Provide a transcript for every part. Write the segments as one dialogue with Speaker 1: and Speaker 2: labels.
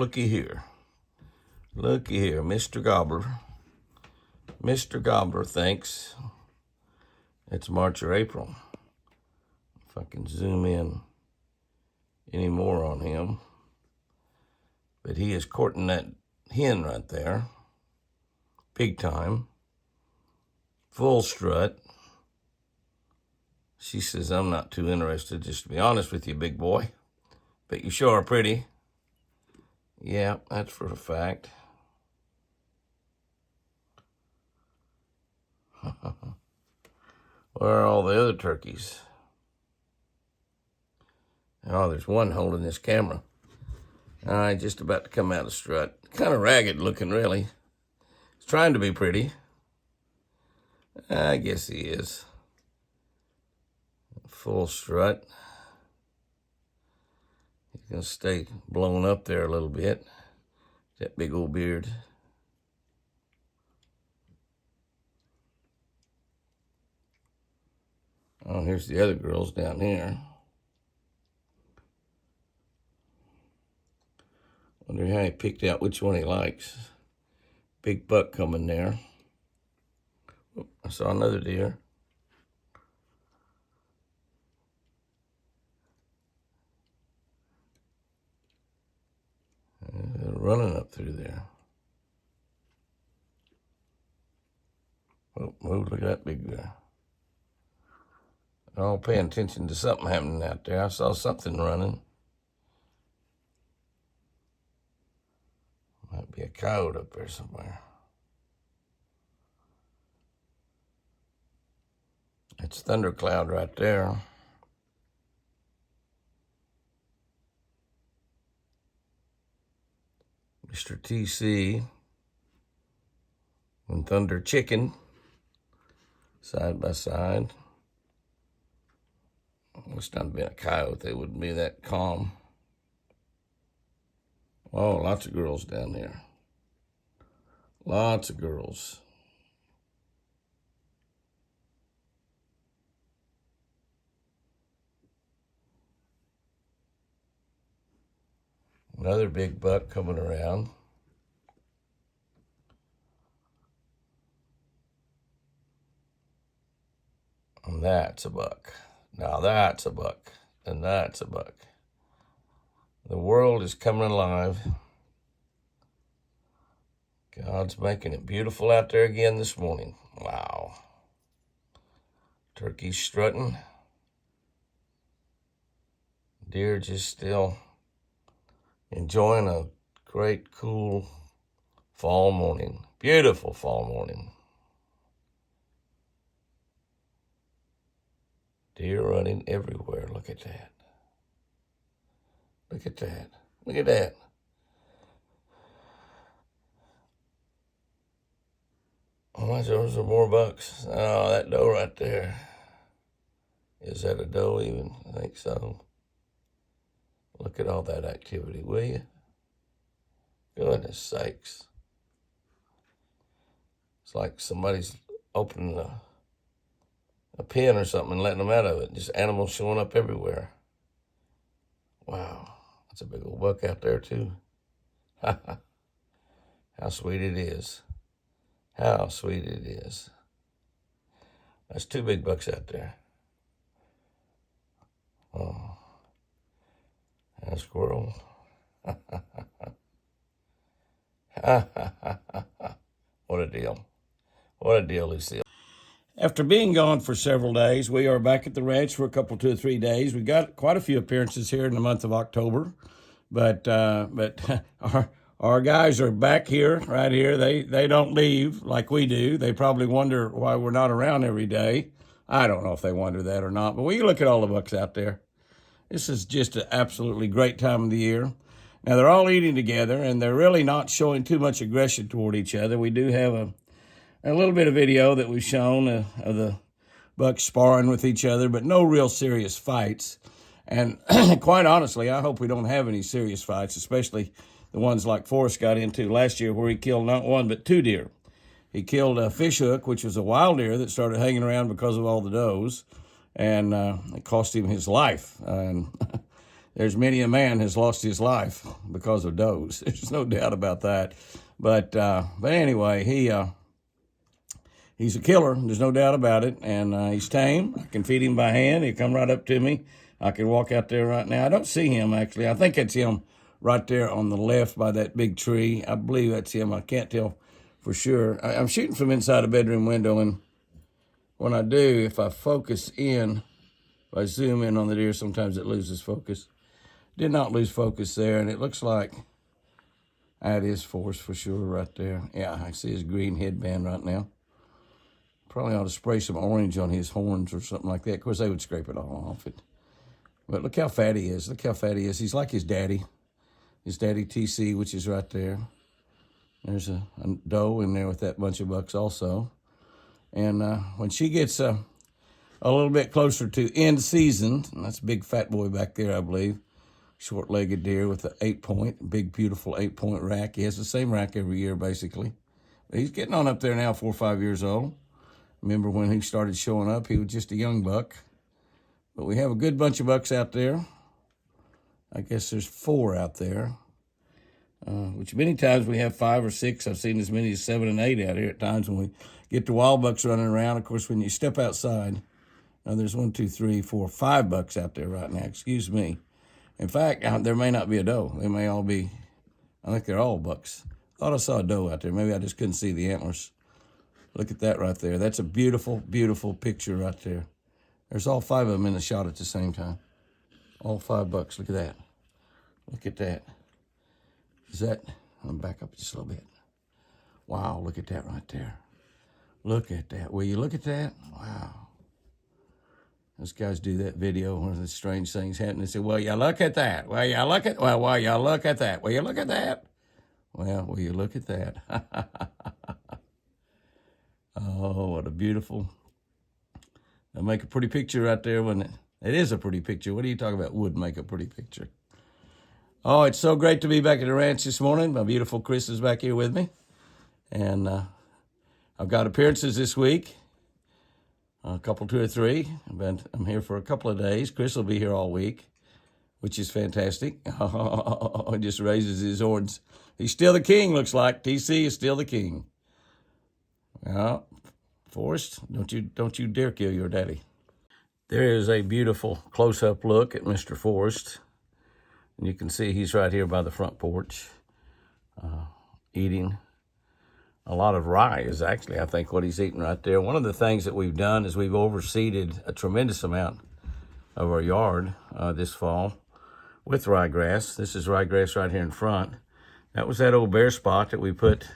Speaker 1: looky here. Looky here, Mr. Gobbler. Mr. Gobbler thinks it's March or April. If I can zoom in any more on him. But he is courting that hen right there. Big time. Full strut. She says, I'm not too interested, just to be honest with you, big boy. But you sure are pretty. Yeah, that's for a fact. Where are all the other turkeys? Oh, there's one holding this camera. All right, just about to come out of strut. Kind of ragged looking, really. He's trying to be pretty. I guess he is. Full strut. He's going to stay blown up there a little bit. That big old beard. Oh, here's the other girls down here. Wonder how he picked out which one he likes. Big buck coming there. Oh, I saw another deer. Running up through there. Oh, look at that big guy. Oh, paying attention to something happening out there. I saw something running. Might be a coyote up there somewhere. It's thundercloud right there. Mr. TC and Thunder Chicken side by side. It's not been a coyote, they wouldn't be that calm. Oh, lots of girls down there. Lots of girls. Another big buck coming around. And that's a buck. Now that's a buck. And that's a buck. The world is coming alive. God's making it beautiful out there again this morning. Wow. Turkeys strutting. Deer just still enjoying a great, cool fall morning. Beautiful fall morning. Deer running everywhere. Look at that. Look at that. Look at that. Oh, those are more bucks. Oh, that doe right there. Is that a doe even? I think so. Look at all that activity, will you? Goodness sakes. It's like somebody's opening a pen or something and letting them out of it. Just animals showing up everywhere. Wow. That's a big old buck out there, too. How sweet it is. How sweet it is. That's two big bucks out there. Oh. And a squirrel. What a deal. What a deal, Lucille. After being gone for several days, we are back at the ranch for a couple, 2 or 3 days. We got quite a few appearances here in the month of October, but our guys are back here, right here. They don't leave like we do. They probably wonder why we're not around every day. I don't know if they wonder that or not, but we look at all the bucks out there. This is just an absolutely great time of the year. Now, they're all eating together, and they're really not showing too much aggression toward each other. We do have a little bit of video that we've shown of the bucks sparring with each other, but no real serious fights. And quite honestly, I hope we don't have any serious fights, especially the ones like Forrest got into last year where he killed not one but 2 deer. He killed a fishhook, which was a wild deer that started hanging around because of all the does, and it cost him his life. And there's many a man has lost his life because of does. There's no doubt about that. But anyway, he's a killer. There's no doubt about it. And he's tame. I can feed him by hand. He'll come right up to me. I can walk out there right now. I don't see him, actually. I think it's him right there on the left by that big tree. I believe that's him. I can't tell for sure. I'm shooting from inside a bedroom window, and when I do, if I focus in, if I zoom in on the deer, sometimes it loses focus. Did not lose focus there, and it looks like that is Forrest for sure right there. Yeah, I see his green headband right now. Probably ought to spray some orange on his horns or something like that. Of course, they would scrape it all off it. But look how fat he is. Look how fat he is. He's like his daddy. His daddy TC, which is right there. There's a doe in there with that bunch of bucks also. And when she gets a little bit closer to end season, that's a big fat boy back there, I believe. Short-legged deer with an 8-point, big, beautiful 8-point rack. He has the same rack every year, basically. But he's getting on up there now, 4 or 5 years old. Remember when he started showing up, he was just a young buck. But we have a good bunch of bucks out there. I guess there's 4 out there, which many times we have 5 or 6. I've seen as many as 7 and 8 out here at times when we get the wild bucks running around. Of course, when you step outside, now there's 1, 2, 3, 4, 5 bucks out there right now. Excuse me. In fact, there may not be a doe. They may all be, I think they're all bucks. Thought I saw a doe out there. Maybe I just couldn't see the antlers. Look at that right there. That's a beautiful, beautiful picture right there. There's all 5 of them in the shot at the same time. All 5 bucks. Look at that. Look at that. Is that, I'm gonna back up just a little bit. Wow, look at that right there. Look at that. Will you look at that? Wow. Those guys do that video when the strange things happen. They say, well, you look at that. Well, you look at, well, you look at that. Will you look at that? Well, will you look at that? Oh, what a beautiful, that'll make a pretty picture right there, wouldn't it? It is a pretty picture. What are you talking about? Would make a pretty picture. Oh, it's so great to be back at the ranch this morning. My beautiful Chris is back here with me. And I've got appearances this week. A couple, 2 or 3. I'm here for a couple of days. Chris will be here all week, which is fantastic. He just raises his horns. He's still the king, looks like. TC is still the king. Well, Forrest, don't you dare kill your daddy. There is a beautiful close-up look at Mr. Forrest. And you can see he's right here by the front porch, eating a lot of rye is actually, I think, what he's eating right there. One of the things that we've done is we've overseeded a tremendous amount of our yard this fall with ryegrass. This is ryegrass right here in front. That was that old bare spot that we put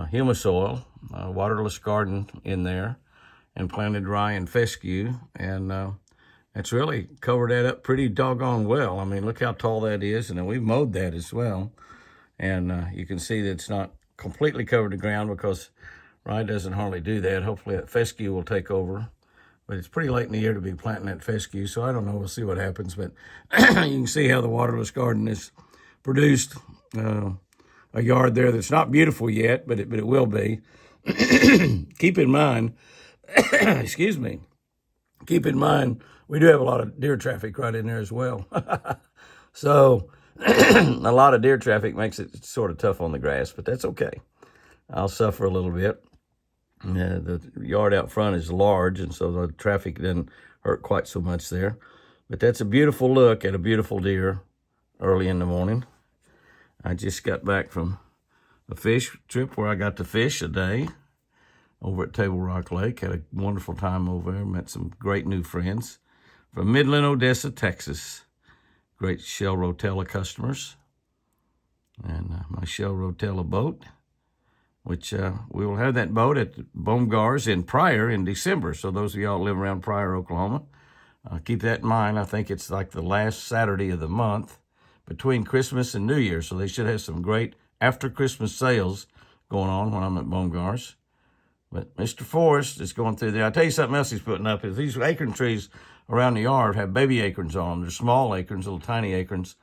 Speaker 1: humus soil, waterless garden in there, and planted rye and fescue. And it's really covered that up pretty doggone well. I mean, look how tall that is. And then we've mowed that as well. And you can see that it's not completely covered the ground because rye doesn't hardly do that. Hopefully that fescue will take over. But it's pretty late in the year to be planting that fescue, so I don't know. We'll see what happens. But you can see how the waterless garden has produced a yard there that's not beautiful yet, but it will be. Keep in mind, excuse me, keep in mind, we do have a lot of deer traffic right in there as well. So a lot of deer traffic makes it sort of tough on the grass, but that's okay. I'll suffer a little bit. The yard out front is large, and so the traffic doesn't hurt quite so much there. But that's a beautiful look at a beautiful deer early in the morning. I just got back from a fish trip where I got to fish a day over at Table Rock Lake. Had a wonderful time over there. Met some great new friends from Midland, Odessa, Texas. Great Shell Rotella customers. And my Shell Rotella boat, which we will have that boat at Baumgars in Pryor in December. So those of y'all that live around Pryor, Oklahoma, keep that in mind. I think it's like the last Saturday of the month between Christmas and New Year. So they should have some great after Christmas sales going on when I'm at Baumgars. But Mr. Forrest is going through there. I'll tell you something else he's putting up is these acorn trees around the yard have baby acorns on them. They're small acorns, little tiny acorns.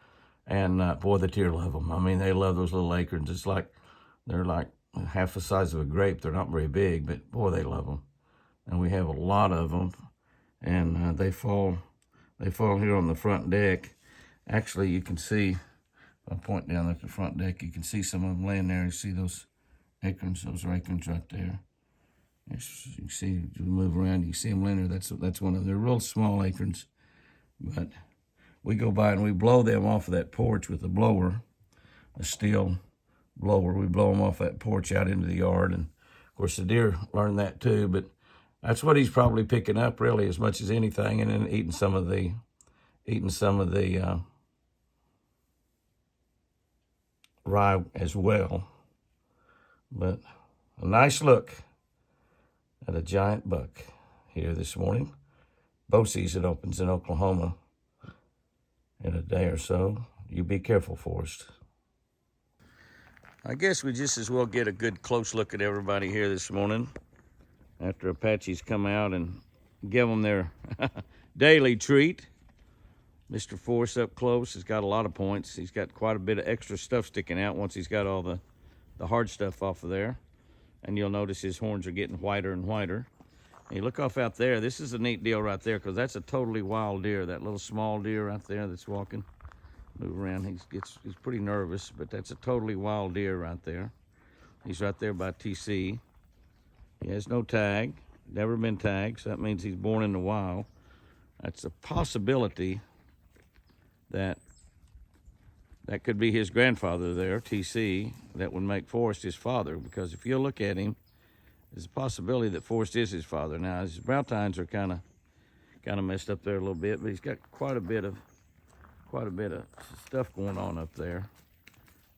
Speaker 1: And boy, the deer love them. I mean, they love those little acorns. It's like, they're like half the size of a grape. They're not very big, but boy, they love them. And we have a lot of them. And they fall here on the front deck. Actually, you can see, I'll point down at the front deck, you can see some of them laying there. You see those acorns are acorns right there. You can see, you move around, you see them laying there. That's one of them. They're real small acorns, but we go by and we blow them off of that porch with a blower, a steel blower. We blow them off that porch out into the yard, and of course the deer learn that too, but that's what he's probably picking up really as much as anything, and then eating some of the rye as well. But a nice look at a giant buck here this morning. Bow season opens in Oklahoma in a day or so. You be careful, Forrest. I guess we just as well get a good close look at everybody here this morning after Apaches come out and give them their daily treat. Mr. Forrest up close has got a lot of points. He's got quite a bit of extra stuff sticking out once he's got all the hard stuff off of there. And you'll notice his horns are getting whiter and whiter. And you look off out there, this is a neat deal right there, because that's a totally wild deer, that little small deer right there that's walking. Move around, he's pretty nervous, but that's a totally wild deer right there. He's right there by TC. He has no tag, never been tagged, so that means he's born in the wild. That's a possibility that could be his grandfather there, TC, that would make Forrest his father, because if you look at him, there's a possibility that Forrest is his father. Now, his brow tines are kind of messed up there a little bit, but he's got quite a bit of stuff going on up there,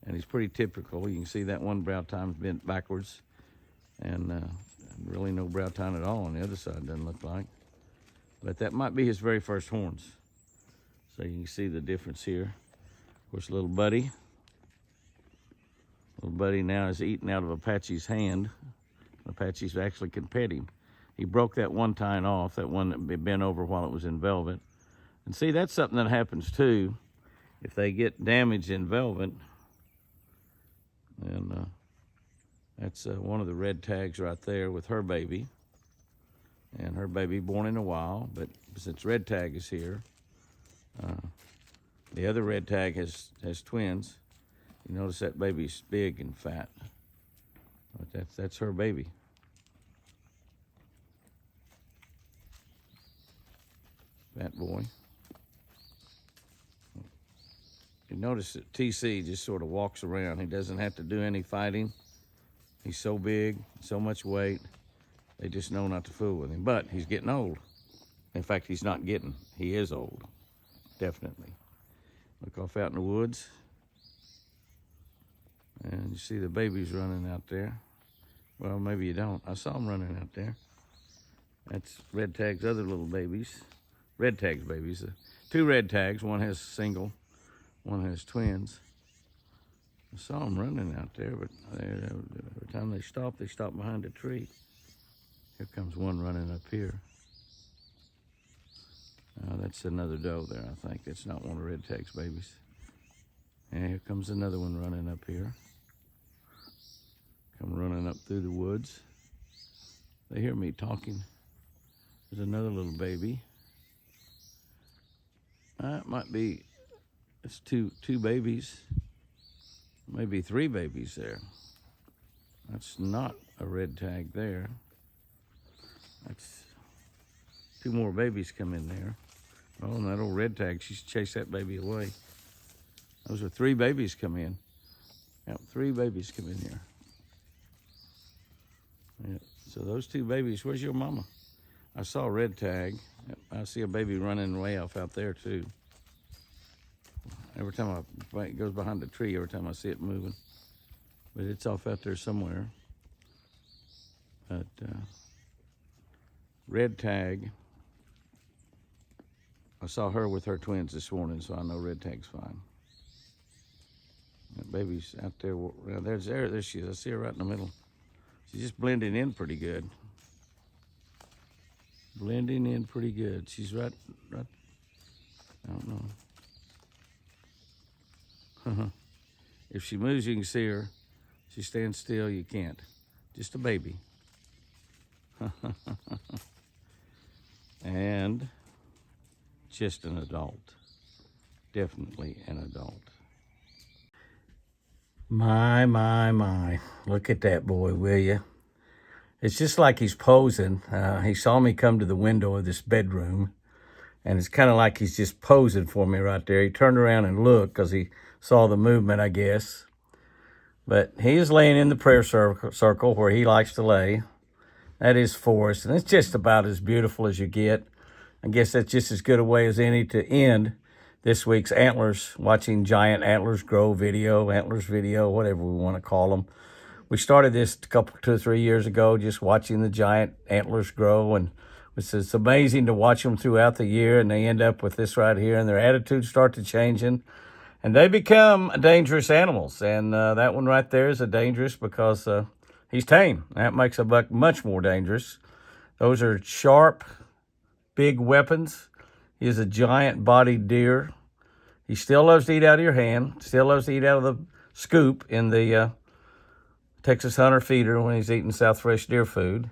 Speaker 1: and he's pretty typical. You can see that one brow tine's bent backwards, and really no brow tine at all on the other side, doesn't look like. But that might be his very first horns. So you can see the difference here. Of course, little buddy now is eating out of Apache's hand. Apache's actually can pet him. He broke that one tine off, that one that bent over while it was in velvet. And see, that's something that happens too if they get damaged in velvet. And that's one of the red tags right there with her baby. And her baby born in a while, but since red tag is here, the other red tag has twins. You notice that baby's big and fat. But that's her baby. Fat boy. You notice that TC just sort of walks around. He doesn't have to do any fighting. He's so big, so much weight. They just know not to fool with him. But he's getting old. In fact, he's not getting. He is old. Definitely. Look off out in the woods. And you see the babies running out there. Well, maybe you don't. I saw them running out there. That's red tag's other little babies. Red tag's babies. Two red tags. One has single. One has twins. I saw them running out there, but every time they stop behind a tree. Here comes one running up here. That's another doe there, I think. It's not one of red tag's babies. And here comes another one running up here. Come running up through the woods. They hear me talking. There's another little baby. It might be, it's two babies. Maybe three babies there. That's not a red tag there. That's two more babies come in there. Oh, and that old red tag, she's chased that baby away. Those are three babies come in. Yep, three babies come in here. Yep. So those two babies, where's your mama? I saw a red tag. Yep. I see a baby running way off out there too. Every time it goes behind the tree, every time I see it moving. But it's off out there somewhere. But red tag, I saw her with her twins this morning, so I know red tag's fine. That baby's out there. There she is. I see her right in the middle. She's just blending in pretty good. Blending in pretty good. She's right, I don't know. If she moves, you can see her. She stands still, you can't. Just a baby. And just an adult. definitely an adult. My. Look at that boy, will you? It's just like he's posing. He saw me come to the window of this bedroom, and it's kind of like he's just posing for me right there. He turned around and looked because he saw the movement, I guess. But he is laying in the prayer circle where he likes to lay. That is forest, and it's just about as beautiful as you get. I guess that's just as good a way as any to end this week's Antlers, watching giant antlers grow video, antlers video, whatever we want to call them. We started this 2 or 3 years ago, just watching the giant antlers grow, and it's amazing to watch them throughout the year, and they end up with this right here, and their attitudes start to changing, and they become dangerous animals. And that one right there is a dangerous because he's tame. That makes a buck much more dangerous. Those are sharp, big weapons. He is a giant-bodied deer. He still loves to eat out of your hand, still loves to eat out of the scoop in the Texas Hunter feeder when he's eating South Fresh deer food.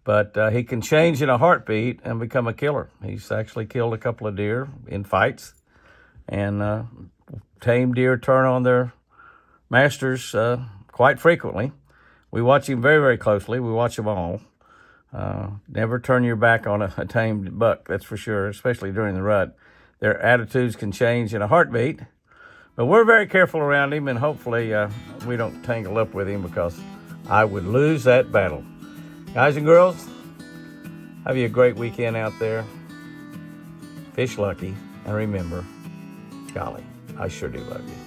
Speaker 1: But he can change in a heartbeat and become a killer. He's actually killed a couple of deer in fights. And tame deer turn on their masters quite frequently. We watch him very, very closely. We watch them all. Never turn your back on a tamed buck, that's for sure, especially during the rut. Their attitudes can change in a heartbeat. But we're very careful around him, and hopefully we don't tangle up with him because I would lose that battle. Guys and girls, have you a great weekend out there. Fish lucky, and remember, golly, I sure do love you.